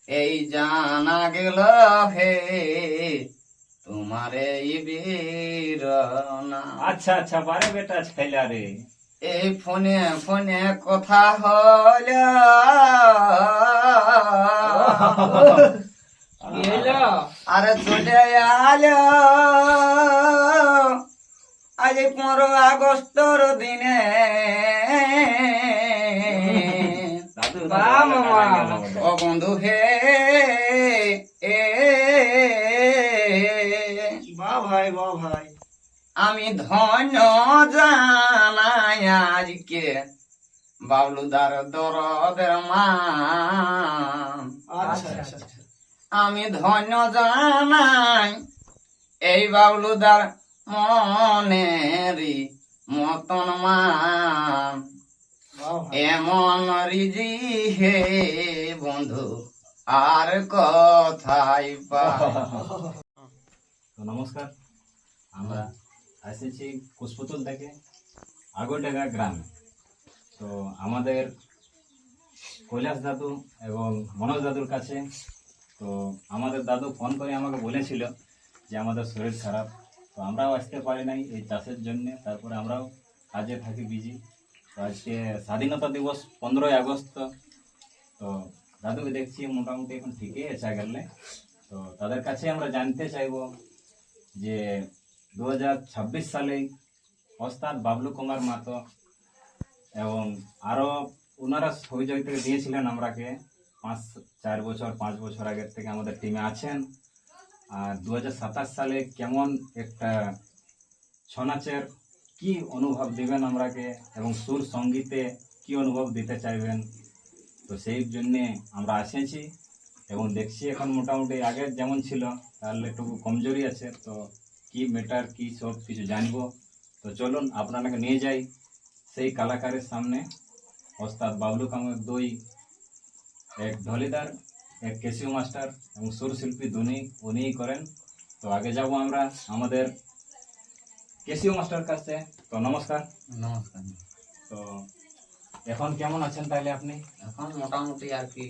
এই জানা গেল হে তোমার এই বীরনা। আচ্ছা আচ্ছা, বারে বেটা ছেলা রে। এই ফোনে ফোনে কথা হল আরে চলে আল আজ 15 আগস্টর দিনে দাদু ও বন্ধু হে এ বাহ ভাই বাহ ভাই। আমি ধন্য জানাই আজকে বাবলুদার দরদের মান। আচ্ছা আচ্ছা আচ্ছা। আমি ধন্য জানাই এই বাবলুদার মনেরই মতন মান। বাহ ভাই। এমন রিজি হে বন্ধু আর কথাই পাই। তো নমস্কার, আমরা এসেছি কুশপুতুল থেকে আগরডাঙ্গা গ্রামে। তো আমাদের কৈলাস দাদু এবং মনোজ দাদুর কাছে, তো আমাদের দাদু ফোন করে আমাকে বলেছিল যে আমাদের শরীর খারাপ, তো আমরাও আসতে পারি নাই এই চাষের জন্য। তারপরে আমরাও কাজে থাকি বিজি। তো আজকে স্বাধীনতা দিবস 15ই আগস্ট। তো দাদুকে দেখছি মোটামুটি এখন ঠিকই আছে গেলে। তো তাদের কাছে আমরা জানতে চাইবো যে 2026 সালে ওস্তাদ বাবলু কুমার মাতো এবং আরো ওনারা সহযোগিতা দিয়েছিলেন আমরাকে 5 বছর আগের থেকে আমাদের টিমে আছেন। আর 2027 সালে কেমন একটা ছৌ নাচের কি অনুভব দিবেন আমরাকে এবং সুর সঙ্গীতে কি অনুভব দিতে চাইবেন, তো সেই জন্যে আমরা এসেছি এবং দেখছি এখন মোটামুটি আগের যেমন ছিল তাহলে একটু কমজোরি আছে। তো কি ম্যাটার কি সব কিছু জানবো। তো চলুন আপনাকে নিয়ে যাই সেই কলাকারের সামনে। ওস্তাদ বাবলু কামার দুই, এক ঢলিদার, এক কেসিও মাস্টার এবং সুরশিল্পী উনিই করেন। তো আগে যাব আমরা আমাদের কেসিও মাস্টার কাছে। তো নমস্কার। নমস্কার। তো এখন কেমন আছেন তাহলে আপনি? এখন মোটামুটি আর কি,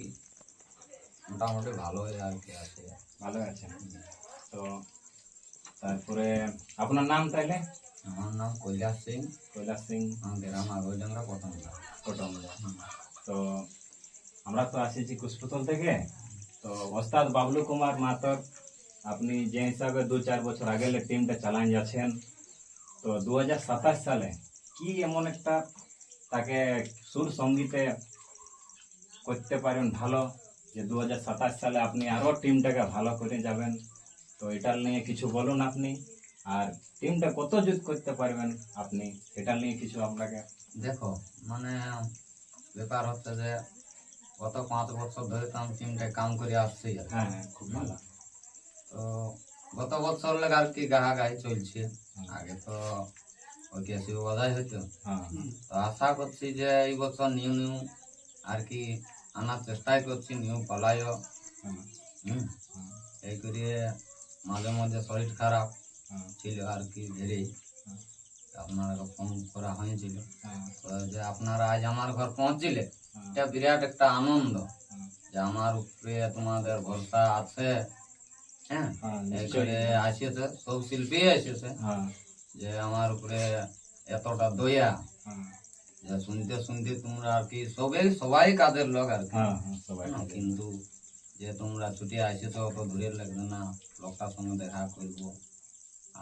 মোটামুটি ভালোই আর কি আছে। ভালো আছেন। তো তারপরে আপনার নাম তাইলে? আমার নাম কৈলাস সিং, কৈলাস সিং, আমার গ্রাম আগরডাঙ্গা পটমদা। কোটমদা। তো আমরা তো আসিছি কুশপুতল থেকে। তো ওস্তাদ বাবলু কুমার মাতর আপনি যে হিসাবে 2-4 বছর আগে টিমটা চালান যাচ্ছেন, তো 2027 সালে কি এমন একটা তাকে সুর সঙ্গীতে করতে পারেন ভালো যে 2027 সালে আপনি আরো টিমটাকে ভালো করে যাবেন? তো এটার নিয়ে কিছু বলুন আপনি। আর টিমটা কত জুত করতে পারবেন আপনি, এটা নিয়ে কিছু আপনাকে। দেখো মানে ব্যাপার হচ্ছে যে গত 5 বছর ধরে তো আমি টিমটায় কাম করে আসছি আর কি। হ্যাঁ হ্যাঁ, খুব ভালো। তো গত বছর লেগে আর কি গাহাগাহি চলছে। আগে তো ওই কেসিও বাজাই হইতো। হ্যাঁ তো আশা করছি যে এই বছর নিউ নিউ আর কি আনার চেষ্টাই করছি, নিউ পালাইও। হ্যাঁ এই করে মাঝে মাঝে শরীর খারাপ হ্যাঁ ছিল আর কি ধীরেই আপনারা ফোন করা হয়েছিল। হ্যাঁ তো যে আপনারা আজ আমার ঘর পৌঁছিলে, হ্যাঁ এটা বিরাট একটা আনন্দ হ্যাঁ যে আমার উপরে তোমাদের ভরসা আছে। হ্যাঁ, হ্যাঁ, এই নিশ্চয়ই। করে আসিয়েছে, সব শিল্পী এসেছে হ্যাঁ যে আমার উপরে এতটা দয়া হ্যাঁ যে শুনতে শুনতে তোমরা আর কি সবাই কাজের লোক আর কি। হ্যাঁ হ্যাঁ, সবাই। কিন্তু যে তোমরা ছুটি আসেছো অত দূরের লাগবে না, লোকটার সঙ্গে দেখা করবো।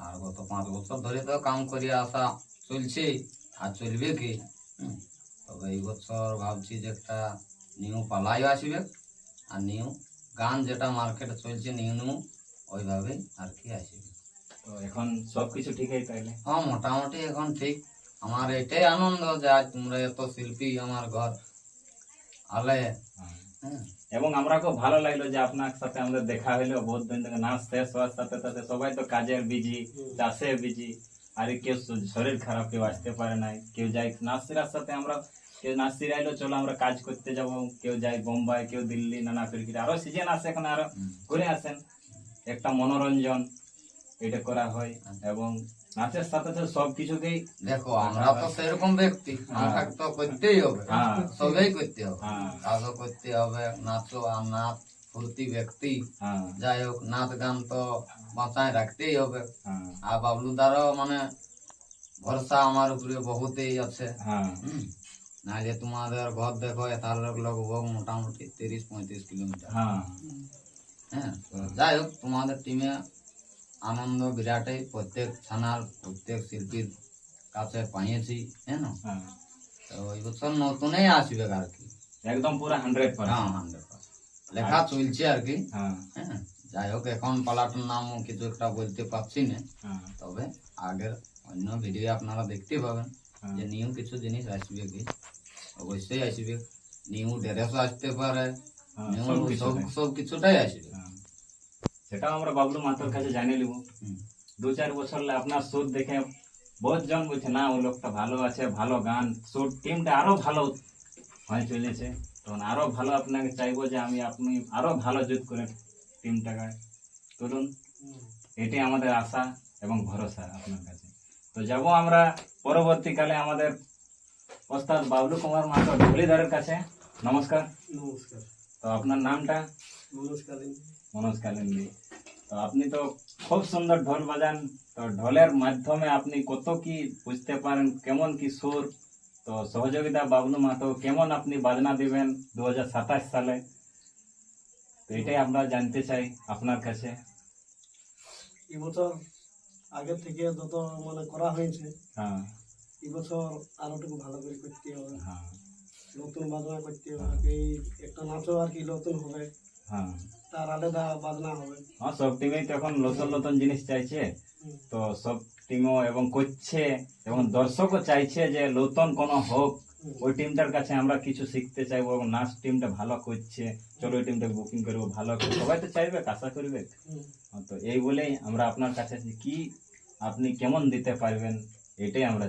আর গত 5 বছর ধরে তো কাম করে আসা চলছে আর চলবে কি। তবে এই বছর ভাবছি যে একটা নিউ পালাই আসবে আর নিউ গান যেটা মার্কেটে চলছে নিউ নিউ ওইভাবেই আর কি আসবে। তো এখন সবকিছু ঠিকই তাইলে? হ্যাঁ, মোটামুটি এখন ঠিক। আমার এটাই আনন্দ যে আজ তোমরা এত শিল্পী আমার ঘর আলে। হ্যাঁ। হ্যাঁ, এবং আমরা খুব ভালো লাগলো যে আপনার সাথে আমাদের দেখা হইলো বহুত দিন থেকে। নাচ শেষ হওয়ার সাথে সাথে সবাই তো কাজের বিজি, চাষে বিজি। আর কেউ শরীর খারাপ, কেউ আসতে পারে নাই, কেউ যাই নাচের সাথে আমরা, কেউ নাচ শিরাইলো চলো আমরা কাজ করতে যাব, কেউ যাই বোম্বাই, কেউ দিল্লি, নানা ফিরকিরি আরো সিজন আছে এখন আরো ঘুরে আসেন। একটা মনোরঞ্জন এটা করা হয় এবং নাচের সাথে সাথে সবকিছুকেই। দেখো আমরা তো সেরকম ব্যক্তি, আমরা তো করতেই হবে, হ্যাঁ সবাই করতে হবে, হ্যাঁ কাজও করতে হবে, নাচও আর নাচ ফুর্তি ব্যক্তি, হ্যাঁ যাই হোক নাচ গান তো বাঁচায় রাখতেই হবে। হ্যাঁ আর বাবলুদারও মানে ভরসা আমার উপরে বহুতই আছে। হ্যাঁ নাহলে তোমাদের ঘর দেখো তাহলে লগভগ মোটামুটি 30-35 কিলোমিটার। হ্যাঁ হ্যাঁ, তো যাই হোক তোমাদের টিমে আনন্দ বিরাটই, প্রত্যেক থানার প্রত্যেক শিল্পীর কাছে পাইয়েছি, হ্যাঁ না? হ্যাঁ তো এই বছর নতুনই আসবে আর কি। একদম পুরা 100%। হ্যাঁ, 100%। লেখা চলছে আর কি। হ্যাঁ হ্যাঁ, যাই হোক এখন পালাটার নামও কিছু একটা বলতে পারছি না, হ্যাঁ তবে আগের অন্য ভিডিও আপনারা দেখতে পাবেন হ্যাঁ। যে নিউ কিছু জিনিস আসবে কি, অবশ্যই আসবে। নিউ ড্রেসও আসতে পারে, হ্যাঁ, নিউ সব কিছুটাই। সব কিছুটাই আসবে। হ্যাঁ। সেটাও আমরা বাবলু মাতার কাছে জানিয়ে নিব। হুম। 2-4 বছর হলে আপনার সুর দেখে বহুত জন বলছে না ওই লোকটা ভালো আছে, ভালো গান, সুর টিমটা আরো ভালো হয়ে চলেছে, তখন আরো ভালো আপনাকে চাইবো যে আপনি আরো ভালো জুত করে টিমটাকে তুলুন। এটাই আমাদের আশা এবং ভরসা আপনার কাছে। তো যাব আমরা পরবর্তীকালে আমাদের ওস্তাদ বাবলু কুমার মাহাতো ঢুলিদারের কাছে। নমস্কার। নমস্কার। তো আপনার নামটা? নমস্কার। মনোজ কালিন্দি। তো আপনি তো খুব সুন্দর ঢোল বাজান, তো ঢোলের মাধ্যমে আপনি কত কি বুঝতে পারেন, কেমন কি সুর, তো সহযোগিতা বাবলু মাহাতো কেমন আপনি বাজনা দিবেন 2027 সালে, তো এটাই আমরা জানতে চাই আপনার কাছে। এবছর আগের থেকে যত মানে করা হয়েছে, হ্যাঁ এবছর আরোটুকু ভালো করে করতে হবে, হ্যাঁ নতুন বাজনা করতে হবে। এই একটা নাচও আর কি নতুন হবে, হ্যাঁ তার আলাদা বাজনা হবে। হ্যাঁ, সব টিমেই তো এখন নতুন নতুন জিনিস চাইছে, হুম। তো সব টিমও এবং করছে এবং দর্শকও চাইছে যে নতুন কোনো হোক। ওই টিমটার কাছে আমরা কিছু শিখতে চাইবো এবং নাচ টিমটা ভালো করছে, চলো ওই টিমটা বুকিং করবো, ভালো করবো, সবাই তো চাইবে, আশা করবে। হুম। তো এই বলেই আমরা আপনার কাছে যে কি আপনি কেমন দিতে পারবেন এটাই আমরা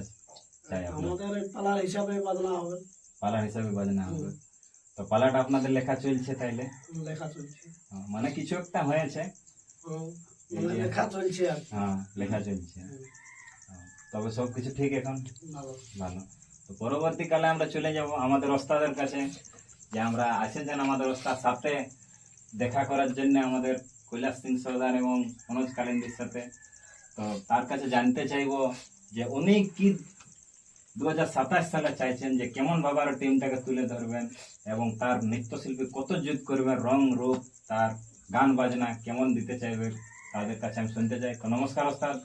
চাই। আপনার আমাদের এই পালার হিসাবে বাজনা হবে, পালার হিসাবে বাজনা হবে। তো পালাটা আপনাদের লেখা চলছে তাইলে? লেখা চলছে। মানে কিছু একটা হয়েছে। হুম, মানে লেখা চলছে আর কি। হ্যাঁ, লেখা চলছে। হুম, হ্যাঁ, তবে সবকিছু ঠিক এখন ভালো। ভালো। তো পরবর্তীকালে আমরা চলে যাব আমাদের ওস্তাদের কাছে, যে আমরা এসেছেন আমাদের ওস্তাদ সাথে দেখা করার জন্য আমাদের কৈলাস সিং সর্দার এবং মনোজ কালিন্দির সাথে। তো তার কাছে জানতে চাইবো যে উনি কি 2027 সালে চাইছেন যে কেমন ভাবে আরো টিমটাকে তুলে ধরবেন এবং তার নৃত্যশিল্পী কত যুগ করবেন, রং রূপ, তার গান বাজনা কেমন দিতে চাইবে, তাদের কাছে আমি শুনতে চাই। তো নমস্কার ওস্তাদ।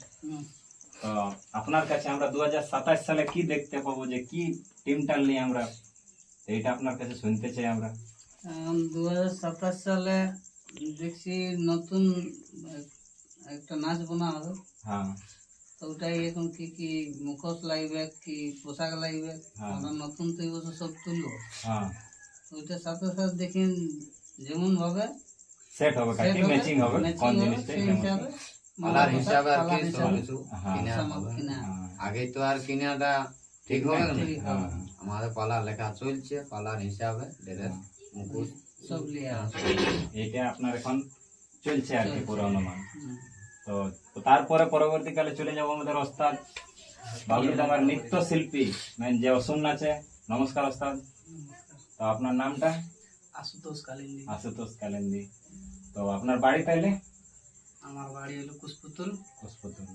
তো আপনার কাছে আমরা 2027 সালে কি দেখতে পাবো, যে কি টিমটা নিয়ে আমরা, এইটা আপনার কাছে শুনতে চাই আমরা। 2027 সালে দেখছি নতুন একটা নাচ বানা হবে। হ্যাঁ তো ওটাই এখন কি কি মুখোশ লাগবে, কি পোশাক লাগবে, হ্যাঁ। আমরা নতুন তো এই বছর সব তুলবো। হ্যাঁ ওইটার সাথে সাথে দেখি যেমন ভাবে সেট হবে, কাটি ম্যাচিং হবে, কোন জিনিসটা সেই কেমন। হিসাবে পালার হিসাবে আর কি পালার সব হিসাবে কিছু হ্যাঁ। কিনা সামগ্রী হবে। কিনা। হ্যাঁ, আগে তো আর কিনাটা ঠিক হবে না। ঠিক হবে। হ্যাঁ, আমাদের পালার লেখা চলছে, পালার হিসাবে ড্রেস, মুকুট, সব লিয়ে আসে। এইটা আপনার এখন চলছে আর কি পুরো অনুমান। হুম। তো তো তারপরে পরবর্তীকালে চলে যাব আমাদের ওস্তাদ বাবলু আমার নৃত্যশিল্পী যে অসুম নাচে। নমস্কার ওস্তাদ। তো আপনার নামটা? আশুতোষ কালিন্দি। আশুতোষ কালিন্দি। তো আপনার বাড়ি তাইলে? আমার বাড়ি হলো কুশপুতুল। কুশপুতুল।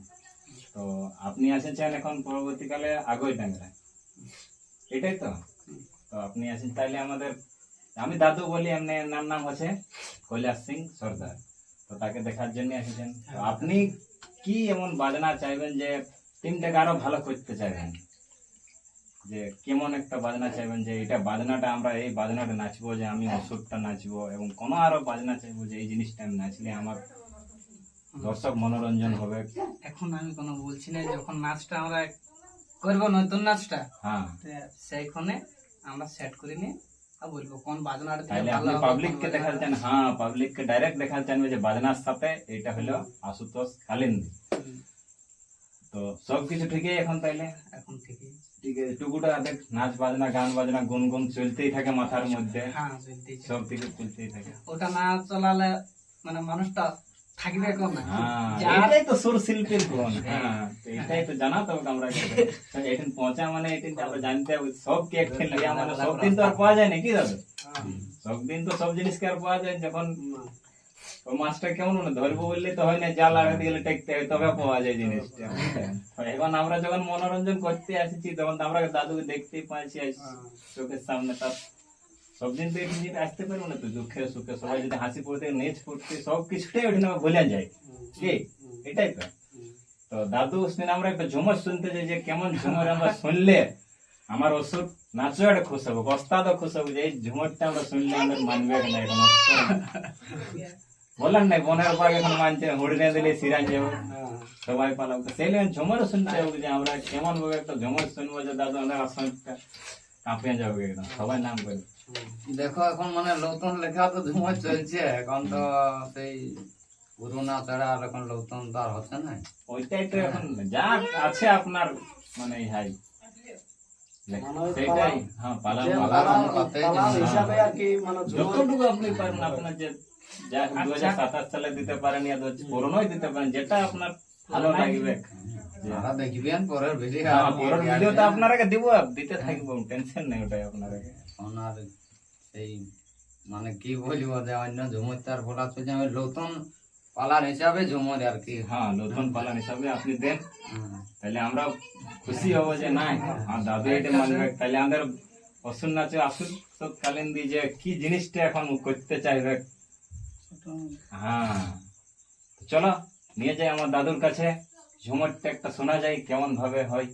তো আপনি এসেছেন এখন পরবর্তীকালে আগৈ ডাঙ্গরায়, এটাই তো? তো আপনি আছেন তাইলে আমাদের, আমি দাদু বলি, এমনি নাম হচ্ছে কৈলাস সিং সর্দার। তো তাকে দেখার জন্য এসেছেন। তো আপনি কি এমন বাজনা চাইবেন যে টিমটাকে আরো ভালো করতে চাইবেন, যে কেমন একটা বাজনা চাইবেন যে এটা বাজনাটা আমরা এই বাজনাটা নাচবো, যে আমি অসুরটা নাচবো, এবং কোনো আরো বাজনা চাইবো যে এই জিনিসটা আমি নাচলে আমার দর্শক মনোরঞ্জন হবে। এখন আমি কোনো বলছি না, যখন নাচটা আমরা করবো নতুন নাচটা, হ্যাঁ, তো সেইখানে আমরা সেট করে নিয়ে আর বলবো কোন বাজনাটা দিলে তাহলে ভালো আপনি হবে, পাবলিককে কোন দেখাতে চান, বাজনাটা- হ্যাঁ পাবলিককে ডাইরেক্ট দেখাতে চান যে বাজনার সাথে এটা হলো আশুতোষ কালিন্দি। হুম, তো সবকিছু ঠিকই এখন তাইলে? এখন থেকেই ঠিক আছে, টুকুটা দেখ, নাচ বাজনা গান বাজনা গুনগুন চলতেই থাকে মাথার মধ্যে, হ্যাঁ চলতেই থাকে। সব কিছু চলতেই থাকে। ওটা না চলালে মানে মানুষটা থাকবে কোন না হ্যাঁ, যার- এটাই তো সুর শিল্পীর গুণ। হ্যাঁ, তো এটাই তো জানা তো আমরা এখানে পৌঁছা মানে এখানে আমরা জানতে হবে সব কি একদিন লিয়া মানে সব দিন তো আর পাওয়া যায় না কি দাদা? সব দিন তো সব জিনিসকে আর পাওয়া যায় না। যখন ওই মাছটা কেমন মানে ধরবো বললে তো হয় না, জাল লাগাতে গেলে টেকতে হয় তবে পাওয়া যায় জিনিসটা। তো এখন আমরা যখন মনোরঞ্জন করতে আসছি তখন তো আমরা দাদুকে দেখতেই পাচ্ছি চোখের সামনে। তার সব দিন তো এখানে যেতে আসতে পারবো না, তো দুঃখে সুখে সবাই যদি হাসি পড়তে নেচ পড়তে সব কিছুটাই ওখানে ভুলে যায় কি, এটাই তো। তো দাদু শুনে আমরা একটা ঝুমর শুনতে চাই, যে কেমন ঝুমর আমরা শুনলে আমার ওষুধ নাচো একটা খুশ হবো, কস্তাদও খুশ হবো, যে এই ঝুমরটা আমরা শুনলে আমাদের মানবে না। এখন বললাম না বনের পাক এখন মানছে, হুড়নে দিলে সিরাজ যাবো, সবাই পালাবো। সেই জন্য ঝুমরও শুনতে হবে, যে আমরা কেমন ভাবে একটা ঝুমর শুনবো যে দাদু আমাদের আসনটা কাঁপিয়ে যাবো একদম, সবাই নাম করে। দেখো এখন মানে নতুন লেখা তো ঝুমর চলছে, এখন তো সেই পুরোনা ছাড়া আর এখন নতুন তো আর হচ্ছে না। ওইটাই তো এখন যা আছে আপনার মানে হাই মানে সেটাই। হ্যাঁ, পালা যে পালা পালার হিসাবে আর কি মানে ঝুমর যতটুকু আপনি পারেন আপনার, যে যা 2027 সালে দিতে পারেন ইয়া পুরনোই দিতে পারেন, যেটা আপনার ভালো লাগবে। যারা দেখবেন পরের ভিডিও হ্যাঁ, পুরোনো ভিডিও তো আপনারাকে দিব, দিতে থাকবো, টেনশন নেই ওটাই আপনারাকে। এখন আর সেই মানে কি বলবো, যে অন্য ঝুমর তার বলা চলছে, আমি নতুন পালার হিসাবে ঝুমর আর কি। হ্যাঁ, নতুন পালন হিসাবে আপনি দেন, হুম। তাহলে আমরা খুশি হবো যে না হ্যাঁ দাদু এটা মানবে। তাহলে আমাদের অসুর নাচে আসুন কালীন দি যে কি জিনিসটা এখন করতে চাইবে। হ্যাঁ, তো চলো নিয়ে যাই আমার দাদুর কাছে, ঝুমরটা একটা শোনা যায় কেমন ভাবে হয়।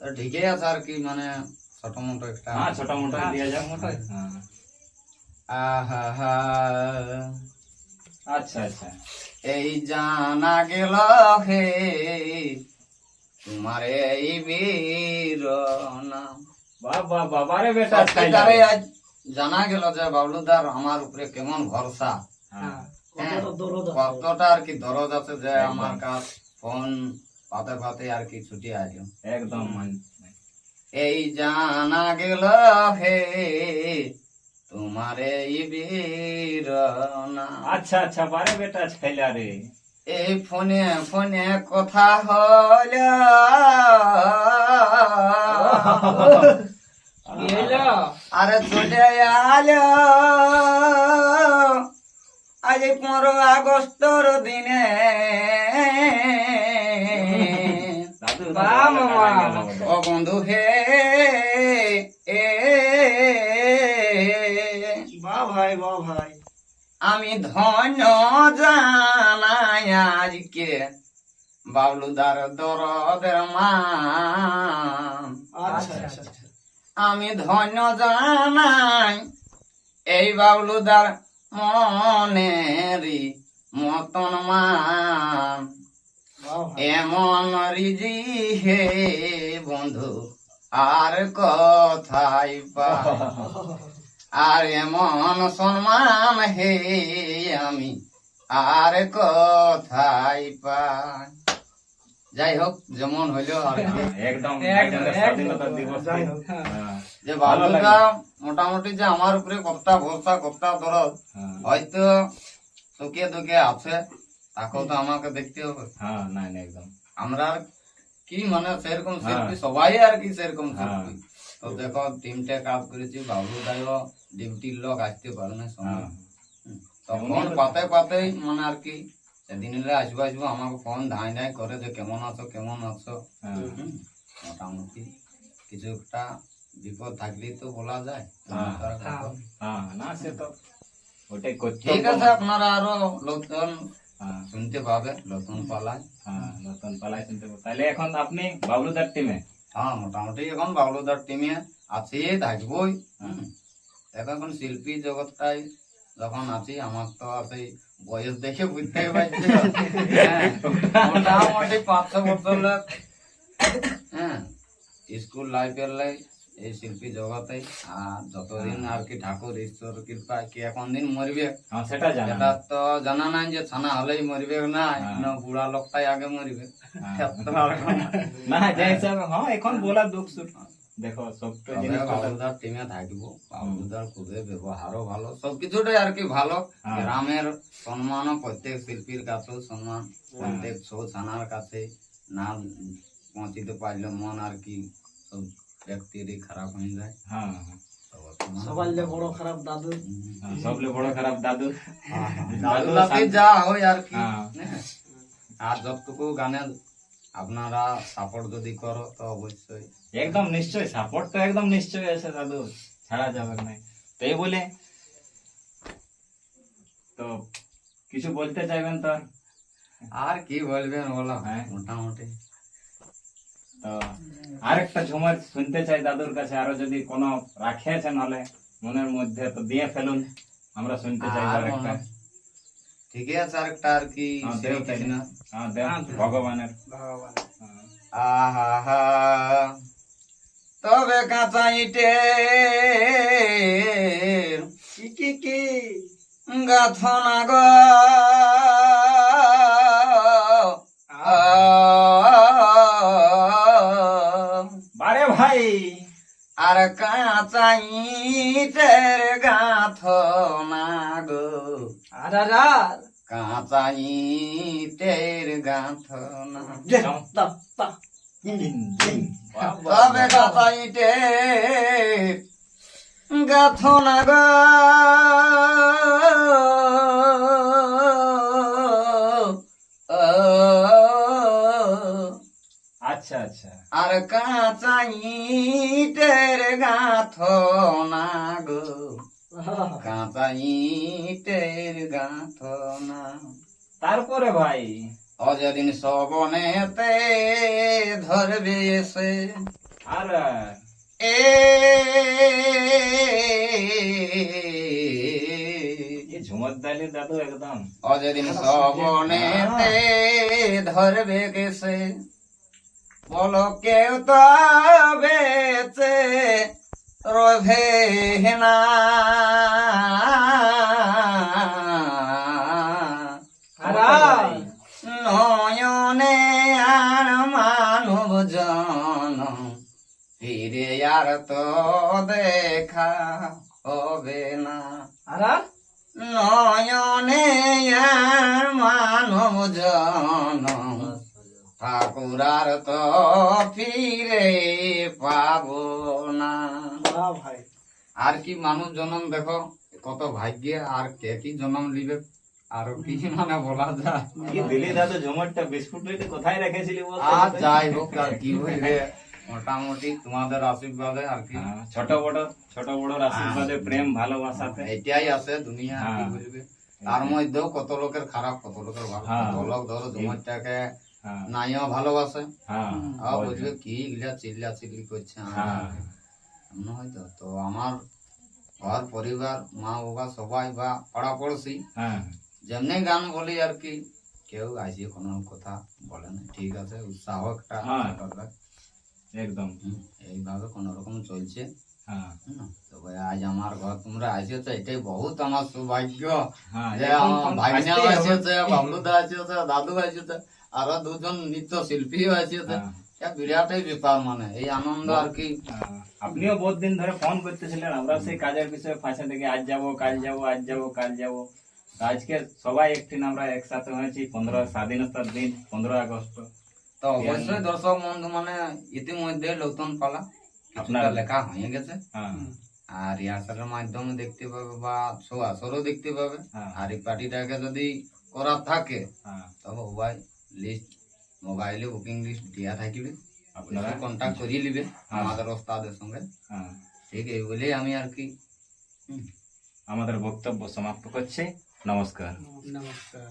তো ঠিকই আছে আর কি, মানে ছোট মোটো একটা। হ্যাঁ, ছোট মোটো দিয়ে যাও। মোটোই। হ্যাঁ, আহা হা, আচ্ছা আচ্ছা। এই জানা গেল হে তোমার এই বীর নাম। বাবা বাবারে বেটা, সত্যিকারে আজ জানা গেল যে বাবলুদার আমার উপরে কেমন ভরসা, হ্যাঁ, কতটা দরদ আছে। কতটা আর কি দরদ আছে, যে আমার কাছ ফোন পাতে পাতে আর কি ছুটি আসলো। একদম এই জানা গেল হে তোমার এই বীর নাম। আচ্ছা আচ্ছা, বারে বেটা ছেলা রে। এই ফোনে ফোনে কথা হল, কি হইলো? আরে চলে আল আজ 15 আগস্টর দিনে। দাদু বাহ, মামা। ও বন্ধু হে এ, বাহ ভাই, বাহ ভাই। আমি ধন্য জানাই আজকে বাবলুদার দরদের মান। আচ্ছা আচ্ছা আচ্ছা। আমি ধন্য জানাই এই বাবলুদার মনেরই মতন মান। বাহ ভাই। এমন রিজি হে বন্ধু আর কথাই পাই, আর এমন সম্মান হে আমি আর কথাই পাই। যাই হোক, যেমন হইলো আর কি, একদম একদম, স্বাধীনতা দিবস। যাই হোক। হ্যাঁ, যে বাবলুদা মোটামুটি যে আমার উপরে কতটা ভরসা কতটা দরদ, হ্যাঁ, হয়তো সুখে দুঃখে আছে, তাকেও তো আমাকে দেখতে হবে। হ্যাঁ, না না একদম। আমরা আর কি মানে সেরকম শিল্পী সবাই আর কি সেরকম শিল্পী। তো দেখো টিমটা কাজ করেছি, বাবলুদাও ডিউটির লোক আসতে পারে না সময়। হ্যাঁ, তখন পাতে পাতে মানে আর কি সেদিন এলে আসবো আসবো আমাকে ফোন ধাই ধাই করে যে কেমন আছো কেমন আছো। হ্যাঁ, হুম, মোটামুটি কিছু একটা বিপদ থাকলেই তো বলা যায়। হ্যাঁ। হ্যাঁ, না সে তো ওটাই করতে ঠিক আছে, আপনারা আরো লোকজন হ্যাঁ, শুনতে পাবে নতুন পালায়। হ্যাঁ, নতুন পালাই শুনতে পাবো। তাহলে এখন আপনি বাবলুদার টিমে। হ্যাঁ, মোটামুটি এখন বাবলুদার টিমে আছি, থাকবোই। এখন শিল্পী জগৎটাই যখন আছি, আমার তো সেই বয়স দেখে বুঝতে পারছি। হ্যাঁ, মোটামুটি 5-6 বছর লোক, হ্যাঁ, স্কুল লাইফের লাই এই শিল্পী জগতে। আর যতদিন আর কি ঠাকুর ঈশ্বর কৃপা কি এখন দিন মরবে হ্যাঁ, সেটা জানা। এটা তো জানা নাই, যে ছানা হলেই মরবে না, হ্যাঁ। না বুড়া লোকটাই আগে মরবে। হ্যাঁ। না যে হিসাবে হ্যাঁ এখন বলা দুঃখ সুখ। দেখো সব তো তবে জিনিসটা বাবলুদার টিমে থাকবো। বাবলুদার খুবই ব্যবহারও ভালো, সবকিছুটাই আর কি ভালো। হ্যাঁ। গ্রামের সম্মানও প্রত্যেক শিল্পীর কাছেও সম্মান, প্রত্যেক ছৌ ছানার কাছে না পৌঁছিতে পারলে মন আর কি সব ব্যক্তিরই খারাপ হয়ে যায়। হ্যাঁ হ্যাঁ, তো বর্তমানে সবার যে বড় খারাপ দাদু হ্যাঁ, সবলে বড় খারাপ দাদু। দাদু দাদি যা হয় আর কি। হ্যাঁ। হ্যাঁ। আর যতটুকু গানের আপনারা সাপোর্ট যদি করো তো অবশ্যই একদম নিশ্চয় সাপোর্ট তো একদম নিশ্চয় আছে দাদু, ছাড়া যাবে না। তো এই বলে তো কিছু বলতে চাইবেন তো? আর কি বলবেন বলো। হ্যাঁ। মোটামুটি তো আরেকটা ঝুমার শুনতে চাই দাদুর কাছে, আরো যদি কোনো রাখিয়েছেন হলে মনের মধ্যে তো দিয়ে ফেলুন, আমরা শুনতে চাই আর আরেকটা। ঠিক আছে, আরেকটা আর কি হ্যাঁ, দেও তাই। শ্রীকৃষ্ণ। হ্যাঁ দেন ভগবানের। ভগবান হ্যাঁ। আহা তবে কাঁচা ইটে কি গাথনা গো বারে ভাই, আর কাঁচা ইটের গাথনা গো, আর আর আর কাঁচা ইটের গাথনা। তা তা তবে কাঁচা ইটের গাথনা গো আচ্ছা আচ্ছা, আর কাঁচা ইটের গাথনা গো, কাঁচা ইটের গাথনা। তারপরে ভাই অযদিন সবনেতে ধরবে এসে আর এ ঝুমর দালি দাদু একদম অযদিন সবনেতে ধরবে গেছে, বলো কেউ তো বেঁচে রবে না। আর আর নয়নে আর মানব জন ফিরে আর তো দেখা হবে না। আর আর নয়নে আর মানব জন ঠাকুর আর তো ফিরে পাবো না। ভাই আর কি মানুষ জন্ম দেখো কত ভাগ্যে, আর কে কি জন্ম লিবে আর কি মানে বলা যায়। কি দিলি দাদু ঝুমরটা, বিস্কুট রেখে কোথায় রেখেছিলি বল? আর যাই হোক আর কি হইবে, মোটামুটি তোমাদের আশীর্বাদে আর কি হ্যাঁ, ছোট বড় আশীর্বাদে প্রেম ভালোবাসাতে এটাই আছে দুনিয়া আর কি হ্যাঁ। বলবে। তার মধ্যেও কত লোকের খারাপ, কত লোকের ভালো। হ্যাঁ। কত লোক ধরো তোমারটাকে হ্যাঁ নাইও ভালোবাসে, হ্যাঁ আর বলবে কি এগুলা চিল্লা চিল্লি করছে। হ্যাঁ এমন হয়তো তো আমার ঘর পরিবার মা বাবা সবাই বা পাড়া পড়শি হ্যাঁ যেমনি গান বলি আর কি, কেউ আসে কোনো কথা বলে না, ঠিক আছে, উৎসাহ একটা হ্যাঁ। করবে। একদম এইভাবে কোন রকম চলছে। হ্যাঁ তবে আজ আমার ঘর তোমরা আসিয়েছো, এটাই বহুত আমার সৌভাগ্য হ্যাঁ যে এরকম আমার ভাগ্না আসতেই হবে। আসিয়েছে, বাবলুদা আসিয়েছে, দাদু আসিয়েছে, আরো দুজন নৃত্য শিল্পীও আসিয়েছে। হ্যাঁ। এটা বিরাটই ব্যাপার, মানে এই আনন্দ আর কি। হ্যাঁ, আপনিও বহুত দিন ধরে ফোন করতেছিলেন, আমরা সেই কাজের বিষয়ে ফাঁসে থেকে আজ যাবো কাল যাবো আজ যাবো কাল যাবো। তো আজকে সবাই একদিন আমরা একসাথে হয়েছি 15 স্বাধীনতার দিন 15 আগস্ট। তো অবশ্যই দর্শক বন্ধু মানে ইতিমধ্যে নতুন পালা কিছুটা আপনার- লেখা হয়ে গেছে, হ্যাঁ আর রিহার্সালের মাধ্যমে দেখতে পাবে বা শো আসরও দেখতে পাবে। হ্যাঁ আর এই পার্টিটাকে যদি করা থাকে হ্যাঁ, তবে সবাই লিস্ট মোবাইলে বুকিং লিস্ট দেওয়া থাকবে, আপনারা আপনারা কন্ট্যাক্ট করিয়ে নিবে হ্যাঁ। আমাদের ওস্তাদের সঙ্গে। হ্যাঁ, ঠিক এই বলেই আমি আর কি আমাদের বক্তব্য সমাপ্ত করছি। নমস্কার। নমস্কার।